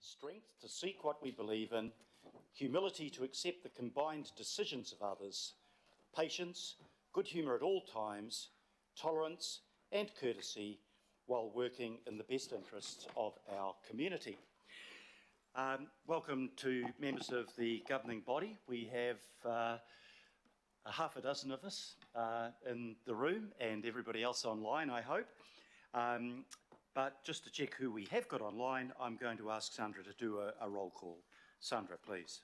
strength to seek what we believe in, humility to accept the combined decisions of others, patience, good humour at all times, tolerance and courtesy while working in the best interests of our community. Welcome to members of the governing body. We have half a dozen of us in the room and everybody else online, I hope. But just to check who we have got online, I'm going to ask Sandra to do a roll call. Sandra, please.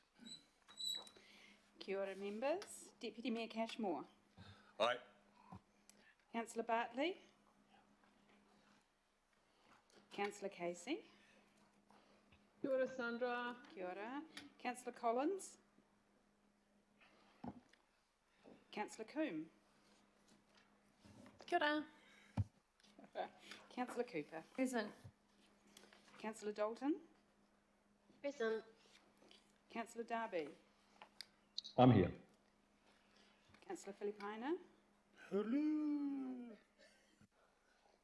Kia ora, members. Deputy Mayor Cashmore. Aye. Councillor Bartley. Councillor Casey. Kia ora, Sandra. Kia ora. Councillor Collins. Councillor Coombe. Kia ora. Councillor Cooper. Present. Councillor Dalton. Present. Councillor Darby. I'm here. Councillor Filipina. Hello.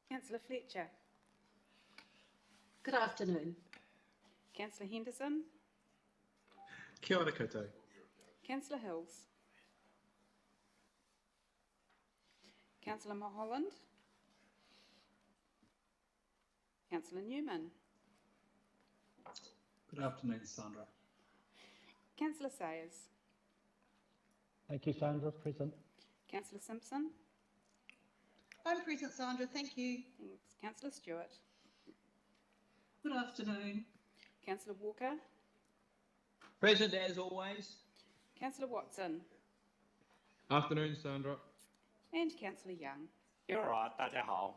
Councillor Fletcher. Good afternoon. Councillor Henderson. Kia ora koutou. Councillor Hills. Councillor Mulholland. Councillor Newman. Good afternoon, Sandra. Councillor Sayers. Thank you, Sandra. Present. Councillor Simpson. I'm present, Sandra. Thank you. Thanks. Councillor Stewart. Good afternoon. Councillor Walker. Present as always. Councillor Watson. Afternoon, Sandra. And Councillor Young. You're right, that's how.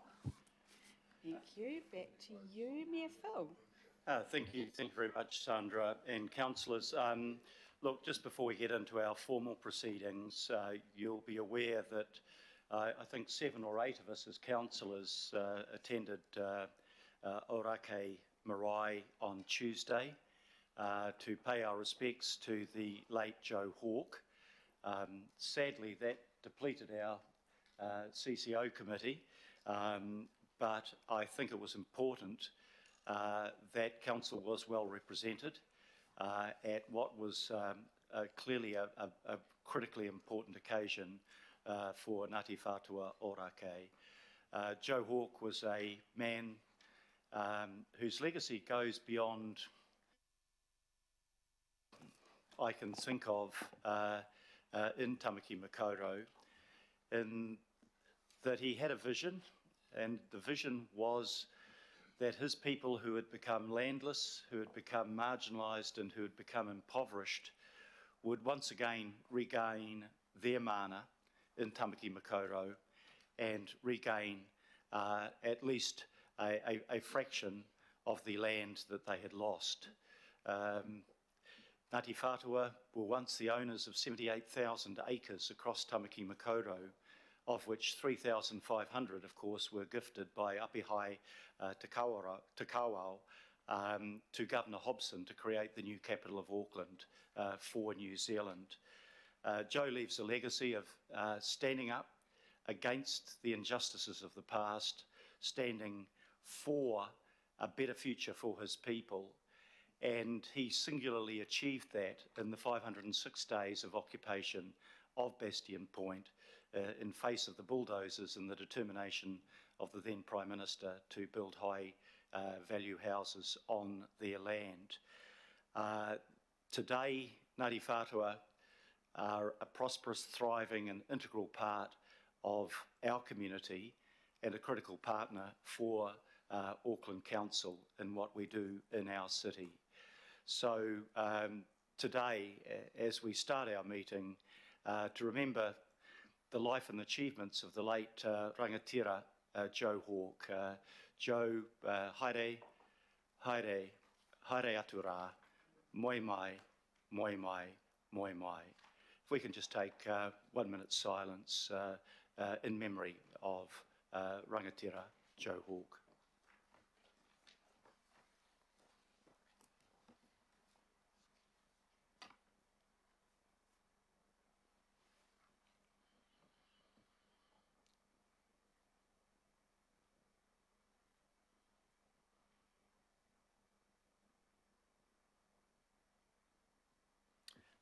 Thank you. Back to you, Mayor Phil. Thank you very much, Sandra and councillors. Look, just before we get into our formal proceedings, you'll be aware that I think 7 or 8 of us as councillors attended Orake Marae on Tuesday to pay our respects to the late Joe Hawke. Sadly, that depleted our CCO committee, but I think it was important that council was well represented at what was clearly a critically important occasion for Ngāti Whātua Ōrākei. Joe Hawke was a man whose legacy goes beyond I can think of in Tamaki Makaurau, in that he had a vision, and the vision was that his people who had become landless, who had become marginalised and who had become impoverished would once again regain their mana in Tamaki Makaurau and regain at least a fraction of the land that they had lost. Ngāti Whātua were once the owners of 78,000 acres across Tamaki Makaurau, of which 3,500, of course, were gifted by Apihai Te Kawao to Governor Hobson to create the new capital of Auckland for New Zealand. Joe leaves a legacy of standing up against the injustices of the past, standing for a better future for his people, and he singularly achieved that in the 506 days of occupation of Bastion Point in face of the bulldozers and the determination of the then Prime Minister to build high value houses on their land. Today, Ngāti Whātua are a prosperous, thriving and integral part of our community and a critical partner for Auckland Council in what we do in our city. So today, as we start our meeting, to remember the life and achievements of the late rangatira Joe Hawke. Joe, haere, haere, haere atu rā, moi mai, moi mai, moi mai. If we can just take 1 minute's silence in memory of rangatira Joe Hawke.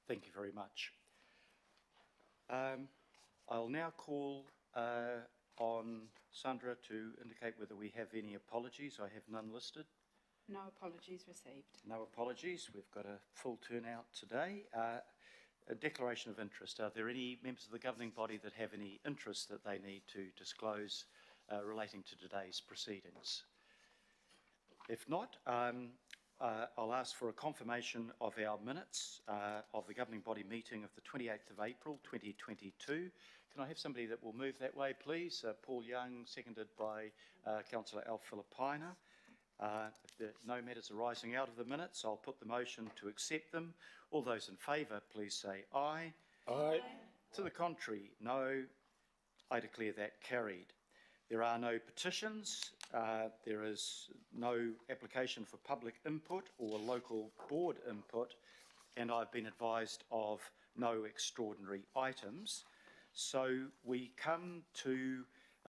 Thank you very much. I'll now call on Sandra to indicate whether we have any apologies. I have none listed. No apologies received. No apologies. We've got a full turnout today. A declaration of interest. Are there any members of the governing body that have any interest that they need to disclose relating to today's proceedings? If not, I'll ask for a confirmation of our minutes of the governing body meeting of the 28th of April 2022. Can I have somebody that will move that way, please? Paul Young, seconded by Councillor Al Filipina. If there are no matters arising out of the minutes, I'll put the motion to accept them. All those in favour, please say aye. Aye. To the contrary, no. I declare that carried. There are no petitions. There is no application for public input or local board input, and I've been advised of no extraordinary items. So we come to